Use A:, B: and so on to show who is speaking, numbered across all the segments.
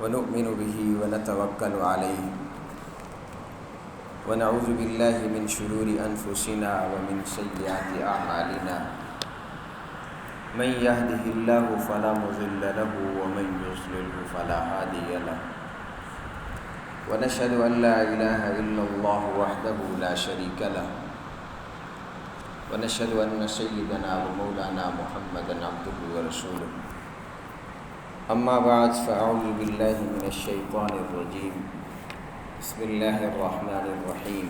A: ونؤمن به ونتوكل عليه ونعوذ بالله من شرور أنفسنا ومن سيئات أعمالنا من يهده الله فلا مضل له ومن يضلله فلا هادي له ونشهد أن لا إله إلا الله وحده لا شريك له ونشهد أن سيدنا ومولانا محمدا عبده ورسوله أما بعد فأعوذ بالله من الشيطان الرجيم بسم الله الرحمن الرحيم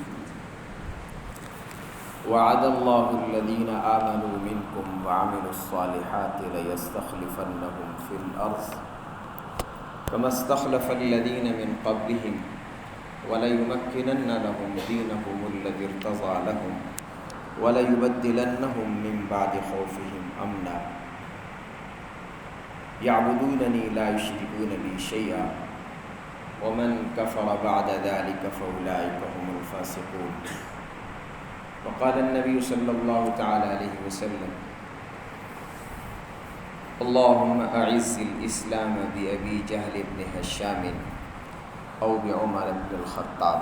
A: وعد الله الذين آمنوا منكم وعملوا الصالحات ليستخلفنهم في الأرض كما استخلف الذين من قبلهم وليمكنن لهم دينهم الذي ارتضى لهم وليبدلنهم من بعد خوفهم أمنا يعبدونني لا يشركون بي شيئا ومن كفر بعد ذلك فأولئك هم الفاسقون وقال النبي صلى الله تعالى عليه وسلم اللهم أعز الإسلام بأبي جهل بن هشام أو بعمر بن الخطاب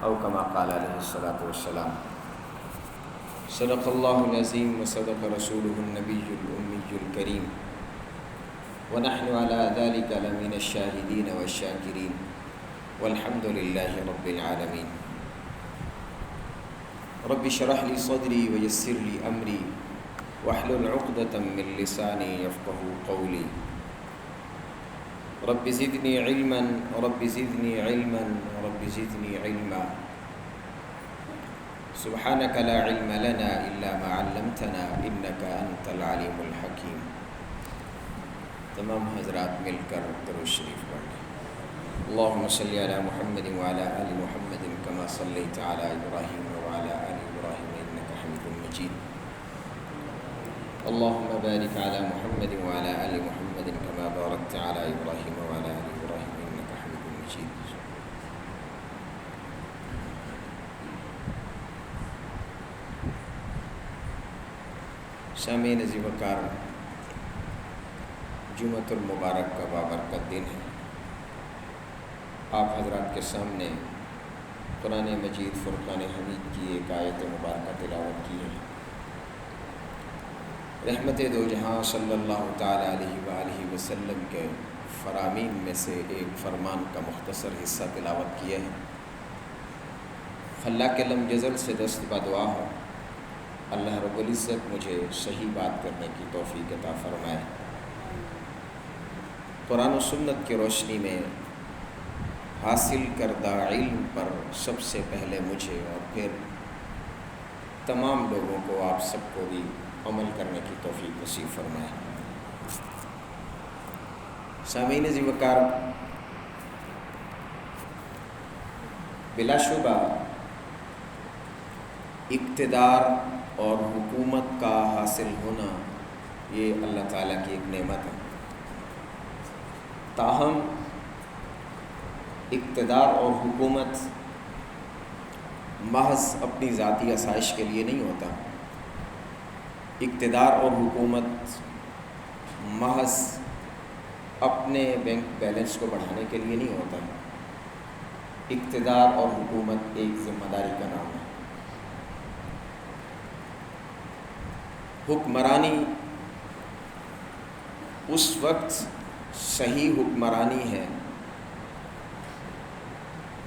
A: أو كما قال عليه الصلاة والسلام صدق الله العظيم وصدق رسوله النبي الأمي الكريم ونحن على ذلك لمن الشاهدين والشاكرين والحمد لله رب العالمين رب اشرح لي صدري ويسر لي أمري واحلل عقدة من لساني يفقهوا قولي رب زدني علما رب زدني علما رب زدني علما سبحانك لا علم لنا إلا ما علمتنا إنك أنت العليم الحكيم تمام حضرات مل کر درود شریف پڑھیں اللهم صل على محمد وعلى آل محمد كما صليت على إبراهيم وعلى آل إبراهيم إنك حميد مجيد اللهم بارك على محمد وعلى آل محمد كما باركت على إبراهيم وعلى آل إبراهيم إنك حميد مجيد سامعین عزیز وقار، جمعۃ المبارک کا بابرکت دن ہے۔ آپ حضرات کے سامنے قرآن مجید فرقان حمید کی ایک آیت مبارکہ تلاوت کی ہے۔ رحمت دو جہاں صلی اللہ تعالیٰ علیہ وآلہ وسلم کے فرامین میں سے ایک فرمان کا مختصر حصہ تلاوت کیا ہے۔ اللہ کے لم یزل سے دست بدعا ہو اللہ رب العزت مجھے صحیح بات کرنے کی توفیق عطا فرمائے۔ قرآن و سنت کی روشنی میں حاصل کردہ علم پر سب سے پہلے مجھے اور پھر تمام لوگوں کو، آپ سب کو بھی عمل کرنے کی توفیق نصیب فرمائے۔ سامعین عزیز وقار، بلا شبہ اقتدار اور حکومت کا حاصل ہونا یہ اللہ تعالیٰ کی ایک نعمت ہے۔ تاہم اقتدار اور حکومت محض اپنی ذاتی آسائش کے لیے نہیں ہوتا۔ اقتدار اور حکومت محض اپنے بینک بیلنس کو بڑھانے کے لیے نہیں ہوتا۔ اقتدار اور حکومت ایک ذمہ داری کا نام ہے۔ حکمرانی اس وقت صحیح حکمرانی ہے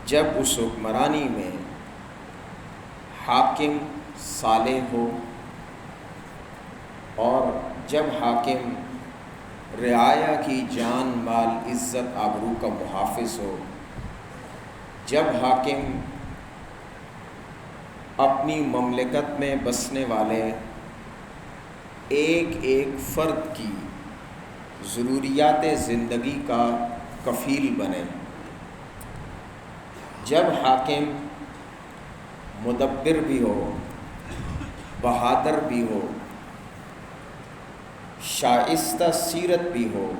A: جب اس حکمرانی میں حاکم صالح ہو، اور جب حاکم رعایا کی جان مال عزت آبرو کا محافظ ہو، جب حاکم اپنی مملکت میں بسنے والے ایک ایک فرد کی ضروریات زندگی کا کفیل بنے، جب حاکم مدبر بھی ہو، بہادر بھی ہو، شائستہ سیرت بھی ہو،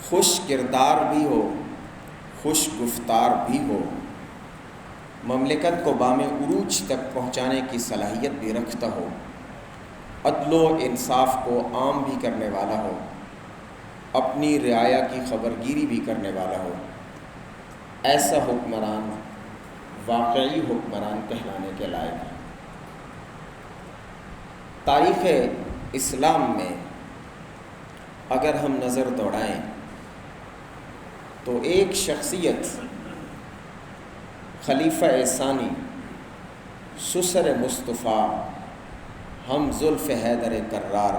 A: خوش کردار بھی ہو، خوش گفتار بھی ہو، مملکت کو بام عروج تک پہنچانے کی صلاحیت بھی رکھتا ہو، عدل و انصاف کو عام بھی کرنے والا ہو، اپنی رعایا کی خبرگیری بھی کرنے والا ہو، ایسا حکمران واقعی حکمران کہلانے کے لائق ہے۔ تاریخ اسلام میں اگر ہم نظر دوڑائیں تو ایک شخصیت خلیفہ ثانی سسر مصطفیٰ ہم زلف حیدر کرار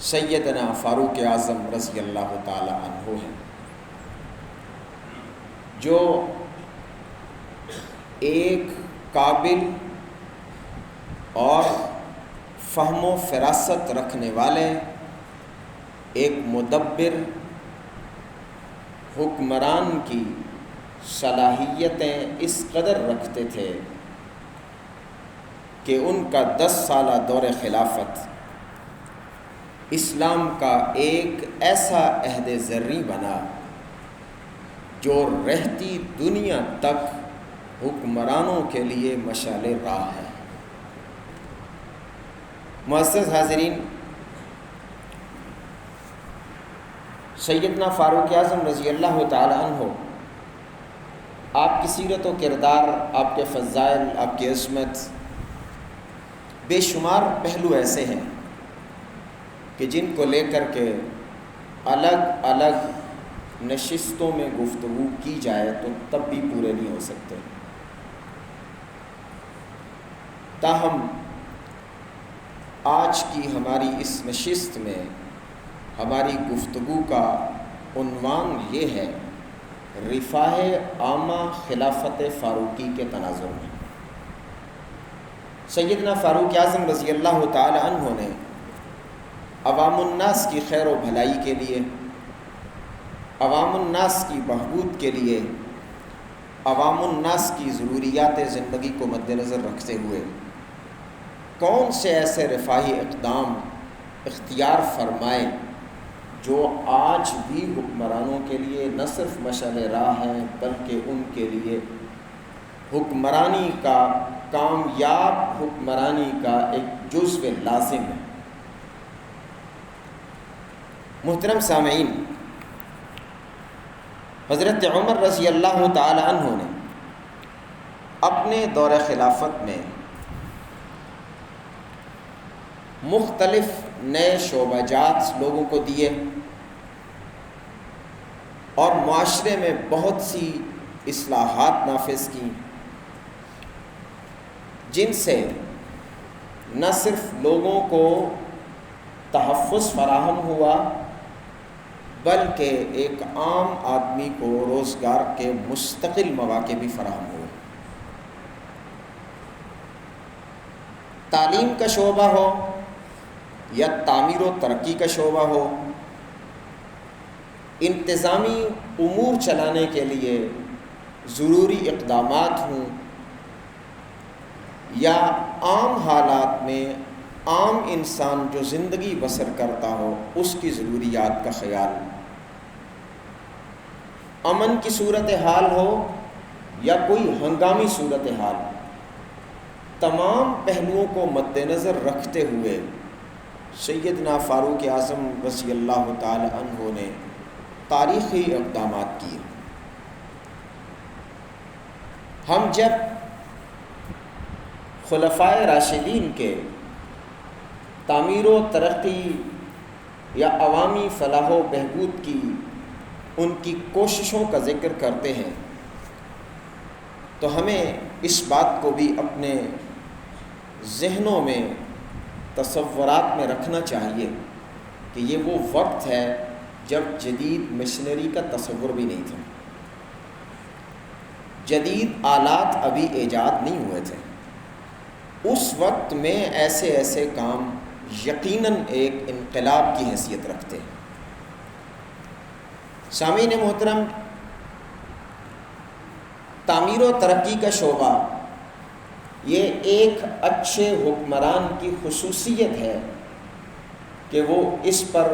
A: سیدنا فاروق اعظم رضی اللہ تعالی عنہ ہیں، جو ایک قابل اور فہم و فراست رکھنے والے، ایک مدبر حکمران کی صلاحیتیں اس قدر رکھتے تھے کہ ان کا 10 سالہ دور خلافت اسلام کا ایک ایسا عہد زرعی بنا جو رہتی دنیا تک حکمرانوں کے لیے مشعل راہ ہے۔ معزز حاضرین، سیدنا فاروق اعظم رضی اللہ تعالی عنہ، آپ کی سیرت و کردار، آپ کے فضائل، آپ کی عظمت، بے شمار پہلو ایسے ہیں کہ جن کو لے کر کے الگ الگ نشستوں میں گفتگو کی جائے تو تب بھی پورے نہیں ہو سکتے۔ تاہم آج کی ہماری اس نشست میں ہماری گفتگو کا عنوان یہ ہے: رفاہ عامہ خلافت فاروقی کے تناظر میں۔ سیدنا فاروق اعظم رضی اللہ تعالی عنہ نے عوام الناس کی خیر و بھلائی کے لیے، عوام الناس کی بہبود کے لیے، عوام الناس کی ضروریات زندگی کو مد نظر رکھتے ہوئے کون سے ایسے رفاہی اقدام اختیار فرمائے جو آج بھی حکمرانوں کے لیے نہ صرف مشعل راہ ہیں بلکہ ان کے لیے حکمرانی کا، کامیاب حکمرانی کا ایک جزو لازم ہے۔ محترم سامعین، حضرت عمر رضی اللہ تعالی عنہ نے اپنے دور خلافت میں مختلف نئے شعبہ جات لوگوں کو دیے اور معاشرے میں بہت سی اصلاحات نافذ کیں، جن سے نہ صرف لوگوں کو تحفظ فراہم ہوا بلکہ ایک عام آدمی کو روزگار کے مستقل مواقع بھی فراہم ہوئے۔ تعلیم کا شعبہ ہو یا تعمیر و ترقی کا شعبہ ہو، انتظامی امور چلانے کے لیے ضروری اقدامات ہوں یا عام حالات میں عام انسان جو زندگی بسر کرتا ہو اس کی ضروریات کا خیال، امن کی صورتحال ہو یا کوئی ہنگامی صورتحال، تمام پہلوؤں کو مد نظر رکھتے ہوئے سیدنا فاروق اعظم رضی اللہ تعالی عنہ نے تاریخی اقدامات کیے۔ ہم جب خلفائے راشدین کے تعمیر و ترقی یا عوامی فلاح و بہبود کی ان کی کوششوں کا ذکر کرتے ہیں تو ہمیں اس بات کو بھی اپنے ذہنوں میں، تصورات میں رکھنا چاہیے کہ یہ وہ وقت ہے جب جدید مشنری کا تصور بھی نہیں تھا، جدید آلات ابھی ایجاد نہیں ہوئے تھے۔ اس وقت میں ایسے ایسے کام یقیناً ایک انقلاب کی حیثیت رکھتے ہیں۔ سامعین محترم، تعمیر و ترقی کا شعبہ یہ ایک اچھے حکمران کی خصوصیت ہے کہ وہ اس پر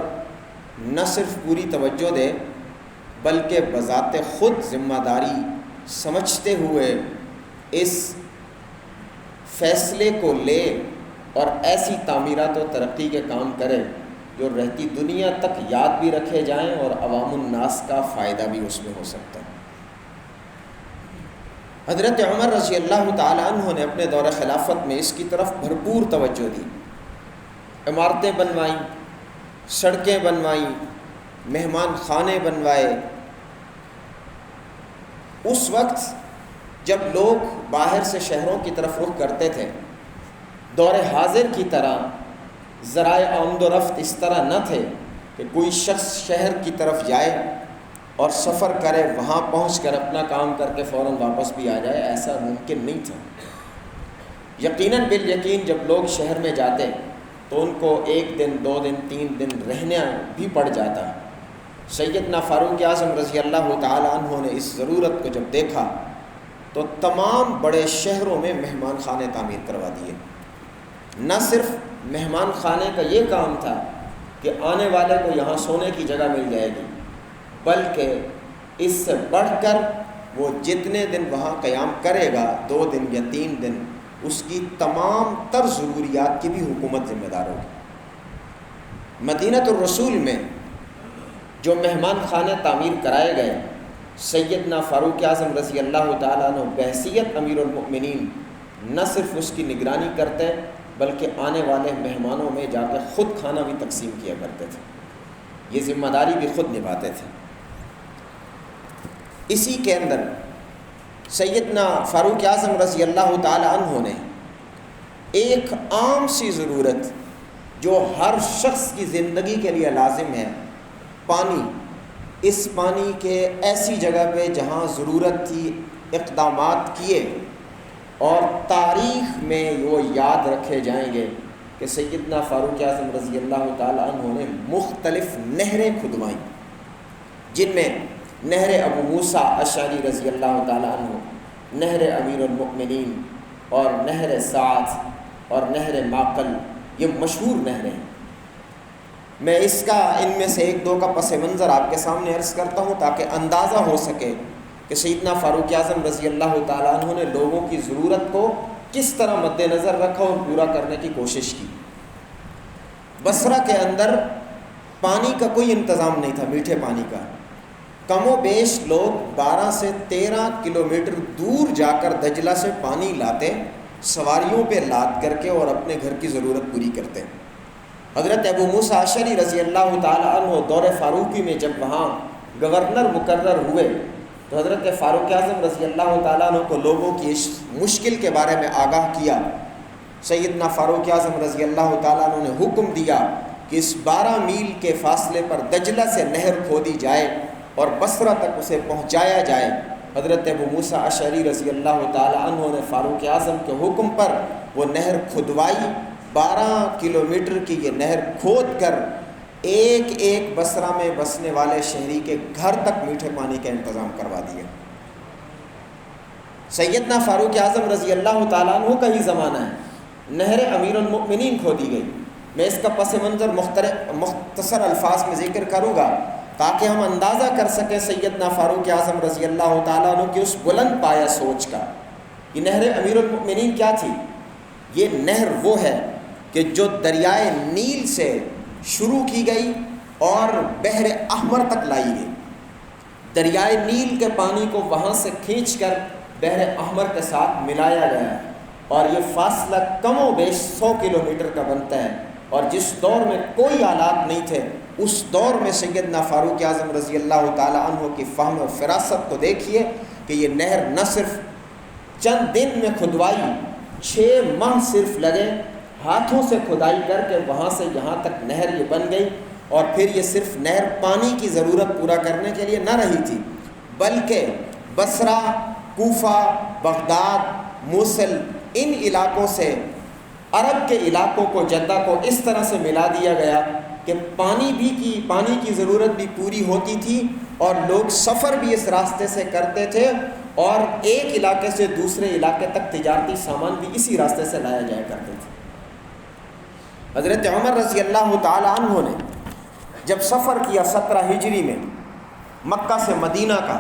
A: نہ صرف پوری توجہ دے بلکہ بذات خود ذمہ داری سمجھتے ہوئے اس فیصلے کو لے اور ایسی تعمیرات و ترقی کے کام کرے جو رہتی دنیا تک یاد بھی رکھے جائیں اور عوام الناس کا فائدہ بھی اس میں ہو سکتا ہے۔ حضرت عمر رضی اللہ تعالیٰ عنہ نے اپنے دور خلافت میں اس کی طرف بھرپور توجہ دی، عمارتیں بنوائیں، سڑکیں بنوائیں، مہمان خانے بنوائے۔ اس وقت جب لوگ باہر سے شہروں کی طرف رخ کرتے تھے، دور حاضر کی طرح ذرائع آمد و رفت اس طرح نہ تھے کہ کوئی شخص شہر کی طرف جائے اور سفر کرے، وہاں پہنچ کر اپنا کام کر کے فوراً واپس بھی آ جائے، ایسا ممکن نہیں تھا۔ یقیناً بالیقین جب لوگ شہر میں جاتے تو ان کو 1 دن 2 دن 3 دن رہنا بھی پڑ جاتا۔ سیدنا فاروق اعظم رضی اللہ تعالیٰ عنہ نے اس ضرورت کو جب دیکھا تو تمام بڑے شہروں میں مہمان خانے تعمیر کروا دیے۔ نہ صرف مہمان خانے کا یہ کام تھا کہ آنے والے کو یہاں سونے کی جگہ مل جائے گی، بلکہ اس سے بڑھ کر وہ جتنے دن وہاں قیام کرے گا، 2 دن یا 3 دن، اس کی تمام تر ضروریات کی بھی حکومت ذمہ دار ہوگی۔ مدینۃ الرسول میں جو مہمان خانے تعمیر کرائے گئے، سیدنا فاروق اعظم رضی اللہ تعالیٰ عنہ بحیثیت امیر المؤمنین نہ صرف اس کی نگرانی کرتے بلکہ آنے والے مہمانوں میں جا کے خود کھانا بھی تقسیم کیا کرتے تھے، یہ ذمہ داری بھی خود نبھاتے تھے۔ اسی کے اندر سیدنا فاروق اعظم رضی اللہ تعالی عنہ نے ایک عام سی ضرورت جو ہر شخص کی زندگی کے لیے لازم ہے، پانی، اس پانی کے ایسی جگہ پہ جہاں ضرورت تھی اقدامات کیے، اور تاریخ میں وہ یاد رکھے جائیں گے کہ سیدنا فاروق اعظم رضی اللہ تعالی عنہ نے مختلف نہریں کھدوائیں، جن میں نہر ابو موسیٰ اشعری رضی اللہ تعالی عنہ، نہر امیر المؤمنین اور نہر سعد اور نہر معقل، یہ مشہور نہریں ہیں۔ میں اس کا ان میں سے 1-2 کا پس منظر آپ کے سامنے عرض کرتا ہوں تاکہ اندازہ ہو سکے کہ سیدنا فاروق اعظم رضی اللہ تعالیٰ عنہ نے لوگوں کی ضرورت کو کس طرح مد نظر رکھا اور پورا کرنے کی کوشش کی۔ بصرہ کے اندر پانی کا کوئی انتظام نہیں تھا، میٹھے پانی کا۔ کم و بیش لوگ 12 سے 13 کلومیٹر دور جا کر دجلہ سے پانی لاتے، سواریوں پہ لاد کر کے، اور اپنے گھر کی ضرورت پوری کرتے۔ حضرت ابو موسیٰ اشعری رضی اللہ تعالیٰ عنہ دور فاروقی میں جب وہاں گورنر مقرر ہوئے تو حضرت فاروق اعظم رضی اللہ تعالیٰ عنہ کو لوگوں کی اس مشکل کے بارے میں آگاہ کیا۔ سیدنا فاروق اعظم رضی اللہ تعالیٰ عنہ نے حکم دیا کہ اس 12 میل کے فاصلے پر دجلہ سے نہر کھودی جائے اور بصرہ تک اسے پہنچایا جائے۔ حضرت ابو موسیٰ اشعری رضی اللہ تعالیٰ عنہ نے فاروق اعظم کے حکم پر وہ نہر کھدوائی، 12 کلومیٹر کی یہ نہر کھود کر ایک ایک بصرہ میں بسنے والے شہری کے گھر تک میٹھے پانی کا انتظام کروا دیا۔ سیدنا فاروق اعظم رضی اللہ تعالیٰ عنہ کا ہی زمانہ ہے، نہر امیر المؤمنین کھودی گئی۔ میں اس کا پس منظر مختصر الفاظ میں ذکر کروں گا تاکہ ہم اندازہ کر سکیں سیدنا فاروق اعظم رضی اللہ تعالیٰ عنہ کی اس بلند پایہ سوچ کا۔ یہ نہر امیر المؤمنین کیا تھی؟ یہ نہر وہ ہے کہ جو دریائے نیل سے شروع کی گئی اور بحر احمر تک لائی گئی۔ دریائے نیل کے پانی کو وہاں سے کھینچ کر بحر احمر کے ساتھ ملایا گیا، اور یہ فاصلہ کم و بیش 100 کلومیٹر کا بنتا ہے۔ اور جس دور میں کوئی آلات نہیں تھے، اس دور میں سیدنا فاروق اعظم رضی اللہ تعالی عنہ کی فہم و فراست کو دیکھیے کہ یہ نہر نہ صرف چند دن میں کھدوائی، 6 ماہ صرف لگے، ہاتھوں سے کھدائی کر کے وہاں سے یہاں تک نہر یہ بن گئی۔ اور پھر یہ صرف نہر پانی کی ضرورت پورا کرنے کے لیے نہ رہی تھی، بلکہ بصرہ، کوفہ، بغداد، موصل، ان علاقوں سے عرب کے علاقوں کو، جدہ کو اس طرح سے ملا دیا گیا کہ پانی کی ضرورت بھی پوری ہوتی تھی، اور لوگ سفر بھی اس راستے سے کرتے تھے، اور ایک علاقے سے دوسرے علاقے تک تجارتی سامان بھی اسی راستے سے لایا جایا کرتے تھے۔ حضرت عمر رضی اللہ تعالی عنہ نے جب سفر کیا 17 ہجری میں مکہ سے مدینہ کا،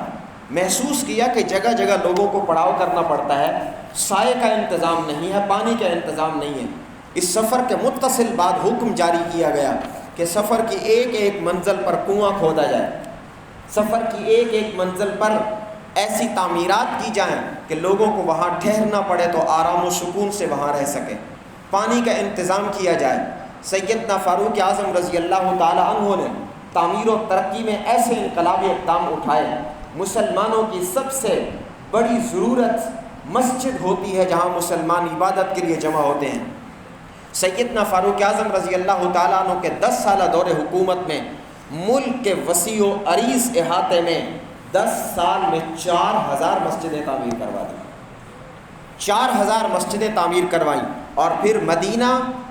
A: محسوس کیا کہ جگہ جگہ لوگوں کو پڑاؤ کرنا پڑتا ہے، سائے کا انتظام نہیں ہے، پانی کا انتظام نہیں ہے۔ اس سفر کے متصل بعد حکم جاری کیا گیا کہ سفر کی ایک ایک منزل پر کنواں کھودا جائے، سفر کی ایک ایک منزل پر ایسی تعمیرات کی جائیں کہ لوگوں کو وہاں ٹھہرنا پڑے تو آرام و سکون سے وہاں رہ سکے، پانی کا انتظام کیا جائے۔ سیدنا فاروق اعظم رضی اللہ تعالی عنہ نے تعمیر و ترقی میں ایسے انقلابی اقدام اٹھائے۔ مسلمانوں کی سب سے بڑی ضرورت مسجد ہوتی ہے جہاں مسلمان عبادت کے لیے جمع ہوتے ہیں۔ سیدنا فاروق اعظم رضی اللہ تعالیٰ عنہ کے 10 سالہ دور حکومت میں ملک کے وسیع و عریض احاطے میں 10 سال میں 4000 مسجدیں تعمیر کروا دیں، 4000 مسجدیں تعمیر کروائیں، اور پھر مدینہ،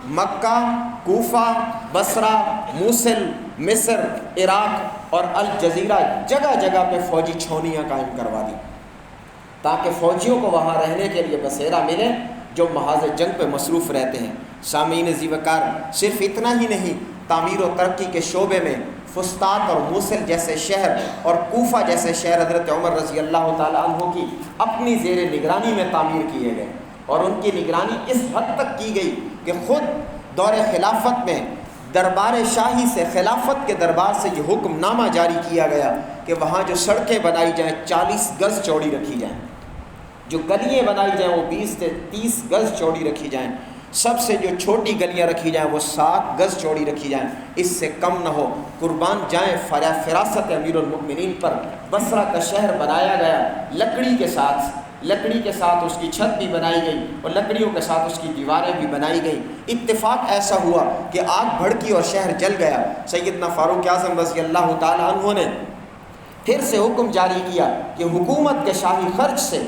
A: مکہ، کوفہ، بصرہ، موصل، مصر، عراق اور الجزیرہ جگہ جگہ پہ فوجی چھاؤنیاں قائم کروا دیں تاکہ فوجیوں کو وہاں رہنے کے لیے بسیرا ملے جو محاذ جنگ پہ مصروف رہتے ہیں۔ سامعین ذی وقار، صرف اتنا ہی نہیں، تعمیر و ترقی کے شعبے میں فسطاط اور موصل جیسے شہر اور کوفہ جیسے شہر حضرت عمر رضی اللہ تعالیٰ عنہ کی اپنی زیر نگرانی میں تعمیر کیے گئے، اور ان کی نگرانی اس حد تک کی گئی کہ خود دور خلافت میں دربار شاہی سے، خلافت کے دربار سے یہ حکم نامہ جاری کیا گیا کہ وہاں جو سڑکیں بنائی جائیں 40 گز چوڑی رکھی جائیں، جو گلیاں بنائی جائیں وہ 20 سے 30 گز چوڑی رکھی جائیں، سب سے جو چھوٹی گلیاں رکھی جائیں وہ 7 گز چوڑی رکھی جائیں، اس سے کم نہ ہو۔ قربان جائیں فراست امیر المؤمنین پر بصرہ کا شہر بنایا گیا، لکڑی کے ساتھ اس کی چھت بھی بنائی گئی اور لکڑیوں کے ساتھ اس کی دیواریں بھی بنائی گئیں۔ اتفاق ایسا ہوا کہ آگ بھڑکی اور شہر جل گیا۔ سیدنا فاروق اعظم رضی اللہ تعالی عنہ نے پھر سے حکم جاری کیا کہ حکومت کے شاہی خرچ سے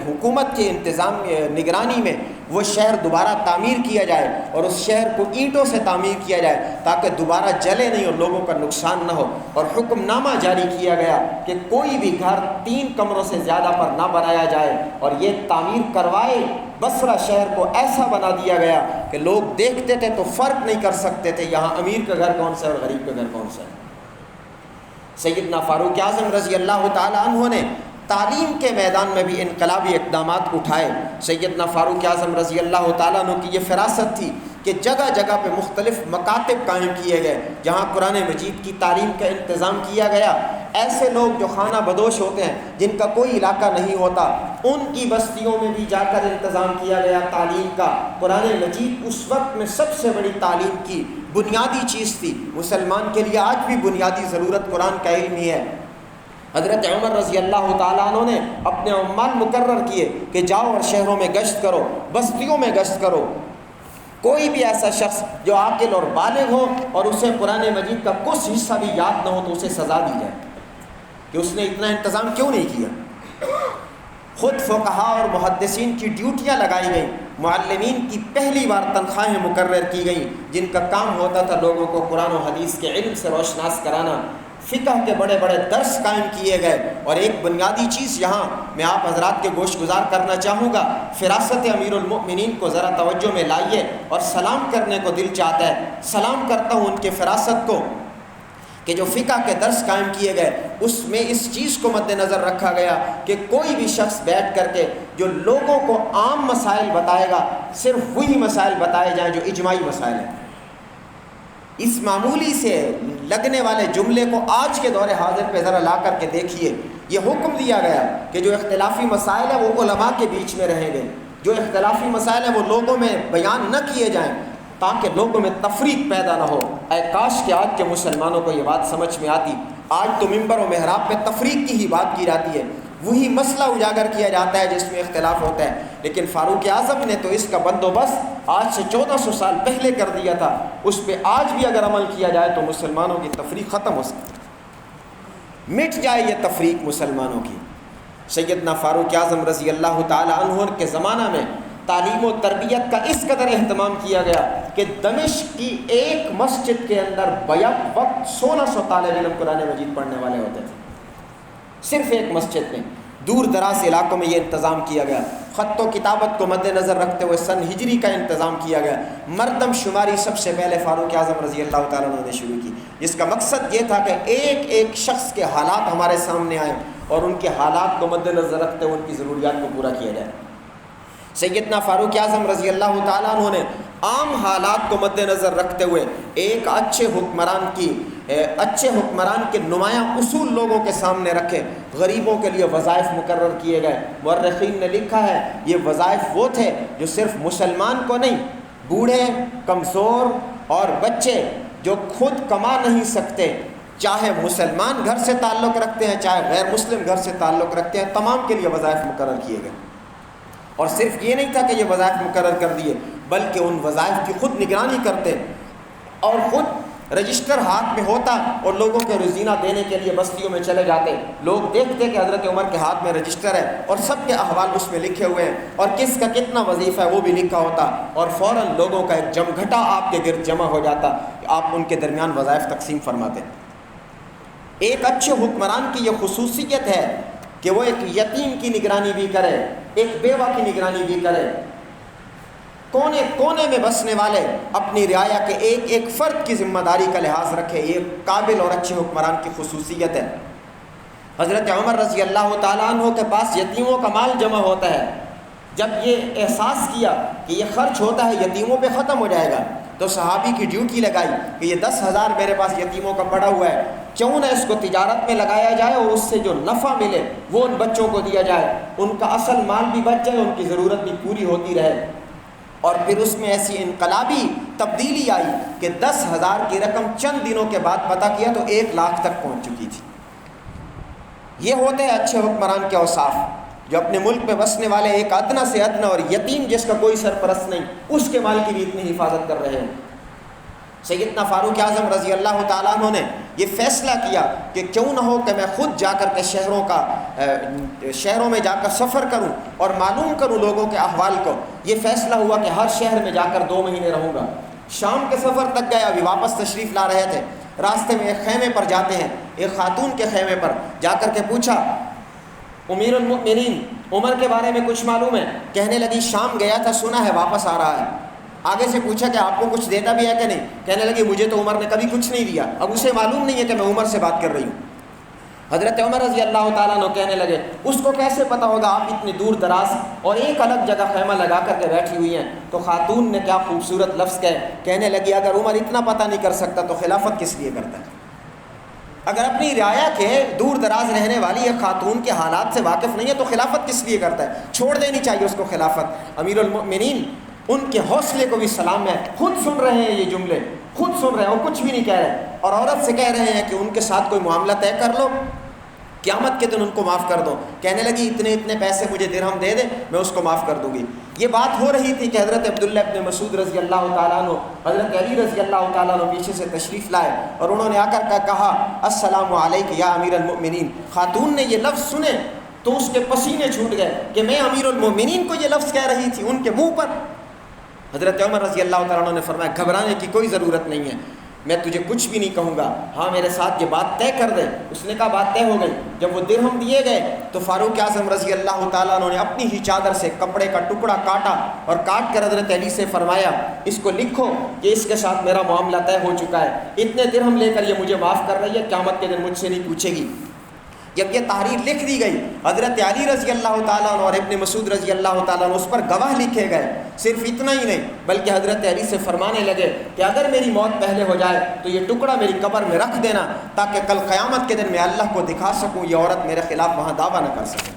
A: حکومت کے انتظام نگرانی میں وہ شہر دوبارہ تعمیر کیا جائے اور اس شہر کو اینٹوں سے تعمیر کیا جائے تاکہ دوبارہ جلے نہیں اور لوگوں کا نقصان نہ ہو، اور حکم نامہ جاری کیا گیا کہ کوئی بھی گھر 3 کمروں سے زیادہ پر نہ بنایا جائے، اور یہ تعمیر کروائے بصرہ شہر کو ایسا بنا دیا گیا کہ لوگ دیکھتے تھے تو فرق نہیں کر سکتے تھے یہاں امیر کا گھر کون سا ہے اور غریب کا گھر کون سا ہے۔ سیدنا فاروق اعظم رضی اللہ تعالی عنہ نے تعلیم کے میدان میں بھی انقلابی اقدامات اٹھائے۔ سیدنا فاروق اعظم رضی اللہ تعالیٰ عنہ کی یہ فراست تھی کہ جگہ جگہ پہ مختلف مکاتب قائم کیے گئے جہاں قرآن مجید کی تعلیم کا انتظام کیا گیا۔ ایسے لوگ جو خانہ بدوش ہوتے ہیں، جن کا کوئی علاقہ نہیں ہوتا، ان کی بستیوں میں بھی جا کر انتظام کیا گیا تعلیم کا۔ قرآن مجید اس وقت میں سب سے بڑی تعلیم کی بنیادی چیز تھی۔ مسلمان کے لیے آج بھی بنیادی ضرورت قرآن کا علم ہی ہے۔ حضرت عمر رضی اللہ تعالیٰ عنہ نے اپنے عمال مقرر کیے کہ جاؤ اور شہروں میں گشت کرو، بستیوں میں گشت کرو، کوئی بھی ایسا شخص جو عاقل اور بالغ ہو اور اسے قرآن مجید کا کچھ حصہ بھی یاد نہ ہو تو اسے سزا دی جائے کہ اس نے اتنا انتظام کیوں نہیں کیا۔ خود فقہاء اور محدثین کی ڈیوٹیاں لگائی گئیں، معلمین کی پہلی بار تنخواہیں مقرر کی گئیں جن کا کام ہوتا تھا لوگوں کو قرآن و حدیث کے علم سے روشناس کرانا۔ فقہ کے بڑے بڑے درس قائم کیے گئے، اور ایک بنیادی چیز یہاں میں آپ حضرات کے گوش گزار کرنا چاہوں گا، فراست امیر المؤمنین کو ذرا توجہ میں لائیے، اور سلام کرنے کو دل چاہتا ہے۔ سلام کرتا ہوں ان کے فراست کو کہ جو فقہ کے درس قائم کیے گئے اس میں اس چیز کو مد نظر رکھا گیا کہ کوئی بھی شخص بیٹھ کر کے جو لوگوں کو عام مسائل بتائے گا صرف وہی مسائل بتائے جائیں جو اجماعی مسائل ہیں۔ اس معمولی سے لگنے والے جملے کو آج کے دور حاضر پہ ذرا لا کر کے دیکھیے۔ یہ حکم دیا گیا کہ جو اختلافی مسائل ہیں وہ علماء کے بیچ میں رہیں گے، جو اختلافی مسائل ہیں وہ لوگوں میں بیان نہ کیے جائیں تاکہ لوگوں میں تفریق پیدا نہ ہو۔ اے کاش کہ آج کے مسلمانوں کو یہ بات سمجھ میں آتی۔ آج تو ممبر و محراب پہ تفریق کی ہی بات کی جاتی ہے، وہی مسئلہ اجاگر کیا جاتا ہے جس میں اختلاف ہوتا ہے، لیکن فاروق اعظم نے تو اس کا بندوبست آج سے 1400 سال پہلے کر دیا تھا۔ اس پہ آج بھی اگر عمل کیا جائے تو مسلمانوں کی تفریق ختم ہو سکتی، مٹ جائے یہ تفریق مسلمانوں کی۔ سیدنا فاروق اعظم رضی اللہ تعالی عنہ کے زمانہ میں تعلیم و تربیت کا اس قدر اہتمام کیا گیا کہ دمشق کی ایک مسجد کے اندر بیک وقت 1600 طالب علم قرآن مجید پڑھنے والے ہوتے تھے، صرف ایک مسجد میں۔ دور دراز علاقوں میں یہ انتظام کیا گیا۔ خط و کتابت کو مد نظر رکھتے ہوئے سن ہجری کا انتظام کیا گیا۔ مردم شماری سب سے پہلے فاروق اعظم رضی اللہ تعالیٰ عنہ نے شروع کی، جس کا مقصد یہ تھا کہ ایک ایک شخص کے حالات ہمارے سامنے آئیں اور ان کے حالات کو مد نظر رکھتے ہوئے ان کی ضروریات کو پورا کیا جائے۔ سیدنا فاروق اعظم رضی اللہ تعالیٰ عنہ نے عام حالات کو مد نظر رکھتے ہوئے ایک اچھے حکمران کے نمایاں اصول لوگوں کے سامنے رکھے، غریبوں کے لیے وظائف مقرر کیے گئے۔ مورخین نے لکھا ہے یہ وظائف وہ تھے جو صرف مسلمان کو نہیں، بوڑھے، کمزور اور بچے جو خود کما نہیں سکتے، چاہے مسلمان گھر سے تعلق رکھتے ہیں چاہے غیر مسلم گھر سے تعلق رکھتے ہیں، تمام کے لیے وظائف مقرر کیے گئے۔ اور صرف یہ نہیں تھا کہ یہ وظائف مقرر کر دیے، بلکہ ان وظائف کی خود نگرانی کرتے اور خود رجسٹر ہاتھ میں ہوتا اور لوگوں کے روزینہ دینے کے لیے بستیوں میں چلے جاتے۔ لوگ دیکھتے کہ حضرت عمر کے ہاتھ میں رجسٹر ہے اور سب کے احوال اس میں لکھے ہوئے ہیں اور کس کا کتنا وظیفہ ہے وہ بھی لکھا ہوتا، اور فوراً لوگوں کا ایک جمگھٹا آپ کے گرد جمع ہو جاتا، آپ ان کے درمیان وظائف تقسیم فرماتے۔ ایک اچھے حکمران کی یہ خصوصیت ہے کہ وہ ایک یتیم کی نگرانی بھی کرے، ایک بیوہ کی نگرانی بھی کرے، کونے کونے میں بسنے والے اپنی رعایا کے ایک ایک فرد کی ذمہ داری کا لحاظ رکھے۔ یہ قابل اور اچھے حکمران کی خصوصیت ہے۔ حضرت عمر رضی اللہ تعالیٰ عنہ کے پاس یتیموں کا مال جمع ہوتا ہے۔ جب یہ احساس کیا کہ یہ خرچ ہوتا ہے یتیموں پہ ختم ہو جائے گا، تو صحابی کی ڈیوٹی لگائی کہ یہ 10,000 میرے پاس یتیموں کا پڑا ہوا ہے، کیوں نہ اس کو تجارت میں لگایا جائے اور اس سے جو نفع ملے وہ ان بچوں کو دیا جائے، ان کا اصل مال بھی بچ جائے، ان کی ضرورت بھی پوری ہوتی رہے۔ اور پھر اس میں ایسی انقلابی تبدیلی آئی کہ 10,000 کی رقم چند دنوں کے بعد پتہ کیا تو 1,00,000 تک پہنچ چکی تھی۔ یہ ہوتے ہیں اچھے حکمران کے اوصاف، جو اپنے ملک میں بسنے والے ایک ادنا سے ادنا اور یتیم جس کا کوئی سرپرست نہیں، اس کے مال کی بھی اتنی حفاظت کر رہے ہیں۔ سیدنا فاروق اعظم رضی اللہ تعالیٰ عنہ نے یہ فیصلہ کیا کہ کیوں نہ ہو کہ میں خود جا کر کے شہروں میں جا کر سفر کروں اور معلوم کروں لوگوں کے احوال کو۔ یہ فیصلہ ہوا کہ ہر شہر میں جا کر 2 مہینے رہوں گا۔ شام کے سفر تک گئے، ابھی واپس تشریف لا رہے تھے، راستے میں ایک خیمے پر جاتے ہیں، ایک خاتون کے خیمے پر جا کر کے پوچھا امیر المؤمنین عمر کے بارے میں کچھ معلوم ہے؟ کہنے لگی شام گیا تھا، سنا ہے واپس آ رہا ہے۔ آگے سے پوچھا کہ آپ کو کچھ دیتا بھی ہے کہ نہیں؟ کہنے لگی مجھے تو عمر نے کبھی کچھ نہیں دیا۔ اب اسے معلوم نہیں ہے کہ میں عمر سے بات کر رہی ہوں۔ حضرت عمر رضی اللہ تعالیٰ عنہ کہنے لگے اس کو کیسے پتہ ہوگا، آپ اتنی دور دراز اور ایک الگ جگہ خیمہ لگا کر کے بیٹھی ہوئی ہیں۔ تو خاتون نے کیا خوبصورت لفظ کہنے لگی اگر عمر اتنا پتہ نہیں کر سکتا تو خلافت کس لیے کرتا ہے؟ اگر اپنی رعایا کے دور دراز رہنے والی ایک خاتون کے حالات سے واقف نہیں ہے تو خلافت کس لیے کرتا ہے؟ چھوڑ دینی چاہیے اس کو خلافت۔ امیر المؤمنین ان کے حوصلے کو بھی سلام ہے، خود سن رہے ہیں یہ جملے، خود سن رہے ہیں اور کچھ بھی نہیں کہہ رہے، اور عورت سے کہہ رہے ہیں کہ ان کے ساتھ کوئی معاملہ طے کر لو، قیامت کے دن ان کو معاف کر دو۔ کہنے لگی اتنے اتنے پیسے مجھے درہم دے دے میں اس کو معاف کر دوں گی۔ یہ بات ہو رہی تھی کہ حضرت عبداللہ ابن مسعود رضی اللہ تعالیٰ عنہ، حضرت علی رضی اللہ تعالیٰ عنہ پیچھے سے تشریف لائے اور انہوں نے آ کر کہا السلام علیک یا امیر المؤمنین۔ خاتون نے یہ لفظ سنے تو اس کے پسینے چھوٹ گئے کہ میں امیر المؤمنین کو یہ لفظ کہہ رہی تھی ان کے منہ پر۔ حضرت عمر رضی اللہ تعالیٰ عنہ نے فرمایا گھبرانے کی کوئی ضرورت نہیں ہے، میں تجھے کچھ بھی نہیں کہوں گا، ہاں میرے ساتھ یہ بات طے کر دے۔ اس نے کہا بات طے ہو گئی۔ جب وہ درہم دیے گئے تو فاروق اعظم رضی اللہ تعالیٰ عنہ نے اپنی ہی چادر سے کپڑے کا ٹکڑا کاٹا اور کاٹ کر حضرت علی سے فرمایا اس کو لکھو کہ اس کے ساتھ میرا معاملہ طے ہو چکا ہے، اتنے درہم لے کر یہ مجھے معاف کر رہی ہے، قیامت کے دن مجھ سے نہیں پوچھے گی۔ جب یہ تحریر لکھ دی گئی حضرت علی رضی اللہ تعالیٰ عنہ اور ابن مسعود رضی اللہ تعالیٰ عنہ اس پر گواہ لکھے گئے۔ صرف اتنا ہی نہیں بلکہ حضرت علی سے فرمانے لگے کہ اگر میری موت پہلے ہو جائے تو یہ ٹکڑا میری قبر میں رکھ دینا تاکہ کل قیامت کے دن میں اللہ کو دکھا سکوں یہ عورت میرے خلاف وہاں دعویٰ نہ کر سکے۔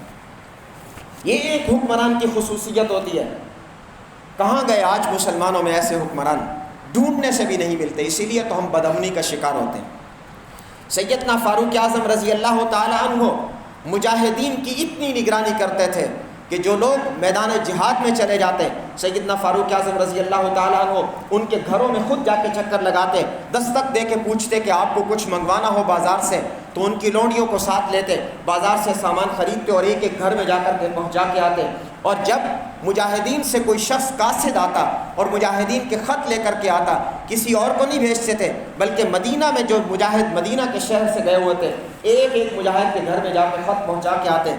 A: یہ ایک حکمران کی خصوصیت ہوتی ہے۔ کہاں گئے آج مسلمانوں میں ایسے حکمران؟ ڈھونڈنے سے بھی نہیں ملتے، اسی لیے تو ہم بدامنی کا شکار ہوتے ہیں۔ سیدنا فاروق اعظم رضی اللہ تعالیٰ عنہ مجاہدین کی اتنی نگرانی کرتے تھے کہ جو لوگ میدان جہاد میں چلے جاتے سیدنا فاروق اعظم رضی اللہ تعالیٰ عنہ ان کے گھروں میں خود جا کے چکر لگاتے، دستک دے کے پوچھتے کہ آپ کو کچھ منگوانا ہو بازار سے تو ان کی لونڈیوں کو ساتھ لیتے، بازار سے سامان خریدتے اور ایک ایک گھر میں جا کر کے پہنچا کے آتے۔ اور جب مجاہدین سے کوئی شخص قاصد آتا اور مجاہدین کے خط لے کر کے آتا، کسی اور کو نہیں بھیجتے تھے بلکہ مدینہ میں جو مجاہد مدینہ کے شہر سے گئے ہوئے تھے ایک ایک مجاہد کے گھر میں جا کے خط پہنچا کے آتے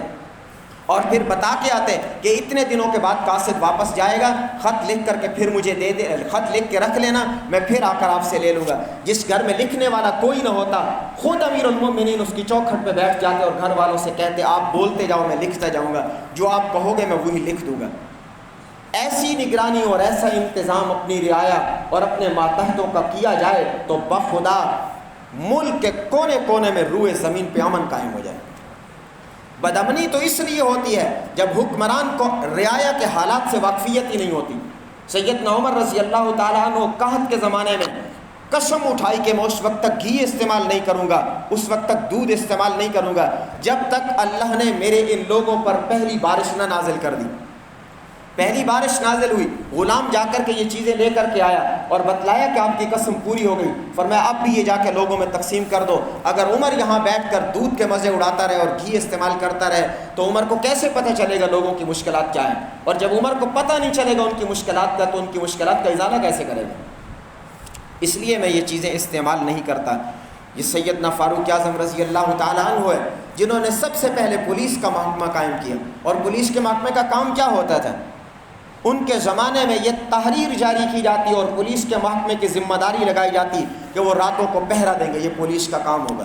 A: اور پھر بتا کے آتے کہ اتنے دنوں کے بعد قاصد واپس جائے گا، خط لکھ کر کے پھر مجھے دے دے، خط لکھ کے رکھ لینا، میں پھر آ کر آپ سے لے لوں گا۔ جس گھر میں لکھنے والا کوئی نہ ہوتا خود امیر المؤمنین اس کی چوکھٹ پہ بیٹھ جاتے اور گھر والوں سے کہتے آپ بولتے جاؤ میں لکھتا جاؤں گا، جو آپ کہو گے میں وہی لکھ دوں گا۔ ایسی نگرانی اور ایسا انتظام اپنی رعایا اور اپنے ماتحتوں کا کیا جائے تو بخدا ملک کے کونے کونے میں روئے زمین پہ امن قائم ہو جائے۔ بدامنی تو اس لیے ہوتی ہے جب حکمران کو رعایا کے حالات سے واقفیت ہی نہیں ہوتی۔ سیدنا عمر رضی اللہ تعالیٰ عنہ قحط کے زمانے میں قسم اٹھائی کہ میں اس وقت تک گھی استعمال نہیں کروں گا، اس وقت تک دودھ استعمال نہیں کروں گا جب تک اللہ نے میرے ان لوگوں پر پہلی بارش نہ نازل کر دی۔ پہلی بارش نازل ہوئی، غلام جا کر کے یہ چیزیں لے کر کے آیا اور بتلایا کہ آپ کی قسم پوری ہو گئی۔ فرمایا اب بھی یہ جا کے لوگوں میں تقسیم کر دو۔ اگر عمر یہاں بیٹھ کر دودھ کے مزے اڑاتا رہے اور گھی استعمال کرتا رہے تو عمر کو کیسے پتہ چلے گا لوگوں کی مشکلات کیا ہیں؟ اور جب عمر کو پتہ نہیں چلے گا ان کی مشکلات کا تو ان کی مشکلات کا ازالہ کیسے کرے گا؟ اس لیے میں یہ چیزیں استعمال نہیں کرتا۔ یہ سیدنا فاروق اعظم رضی اللہ تعالیٰ عنہ ہے جنہوں نے سب سے پہلے پولیس کا محکمہ قائم کیا۔ اور پولیس کے محکمے کا کام کیا ہوتا تھا؟ ان کے زمانے میں یہ تحریر جاری کی جاتی اور پولیس کے محکمے کی ذمہ داری لگائی جاتی کہ وہ راتوں کو پہرا دیں گے، یہ پولیس کا کام ہوگا۔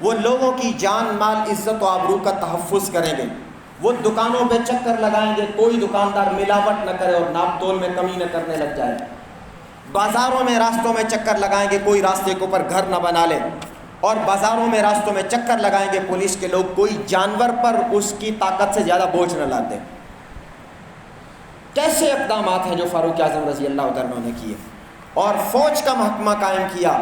A: وہ لوگوں کی جان مال عزت و آبرو کا تحفظ کریں گے۔ وہ دکانوں پہ چکر لگائیں گے، کوئی دکاندار ملاوٹ نہ کرے اور ناپ تول میں کمی نہ کرنے لگ جائے۔ بازاروں میں راستوں میں چکر لگائیں گے، کوئی راستے کے اوپر گھر نہ بنا لے۔ اور بازاروں میں راستوں میں چکر لگائیں گے پولیس کے لوگ، کوئی جانور پر اس کی طاقت سے زیادہ بوجھ نہ لاتے۔ کیسے اقدامات ہیں جو فاروق اعظم رضی اللہ تعالیٰ نے کیے۔ اور فوج کا محکمہ قائم کیا۔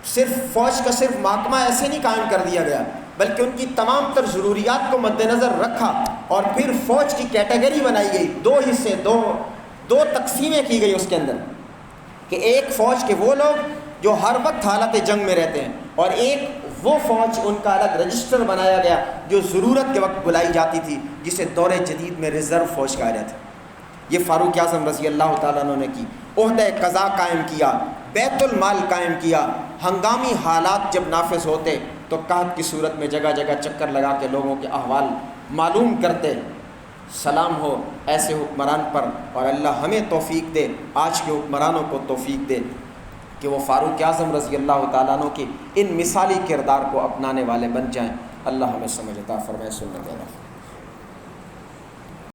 A: صرف فوج کا صرف محکمہ ایسے نہیں قائم کر دیا گیا بلکہ ان کی تمام تر ضروریات کو مد نظر رکھا اور پھر فوج کی کیٹیگری بنائی گئی، دو حصے، دو تقسیمیں کی گئی اس کے اندر، کہ ایک فوج کے وہ لوگ جو ہر وقت حالت جنگ میں رہتے ہیں اور ایک وہ فوج، ان کا الگ رجسٹر بنایا گیا جو ضرورت کے وقت بلائی جاتی تھی، جسے دور جدید میں ریزرو فوج کہا جاتا ہے۔ یہ فاروق اعظم رضی اللہ تعالیٰ عنہ نے کی۔ عہدہ قضا قائم کیا، بیت المال قائم کیا۔ ہنگامی حالات جب نافذ ہوتے تو قحط کی صورت میں جگہ جگہ چکر لگا کے لوگوں کے احوال معلوم کرتے۔ سلام ہو ایسے حکمران پر، اور اللہ ہمیں توفیق دے، آج کے حکمرانوں کو توفیق دے کہ وہ فاروق اعظم رضی اللہ تعالیٰ عنہ کی ان مثالی کردار کو اپنانے والے بن جائیں۔ اللہ ہمیں سمجھ عطا فرمائے۔ سنت اللہ۔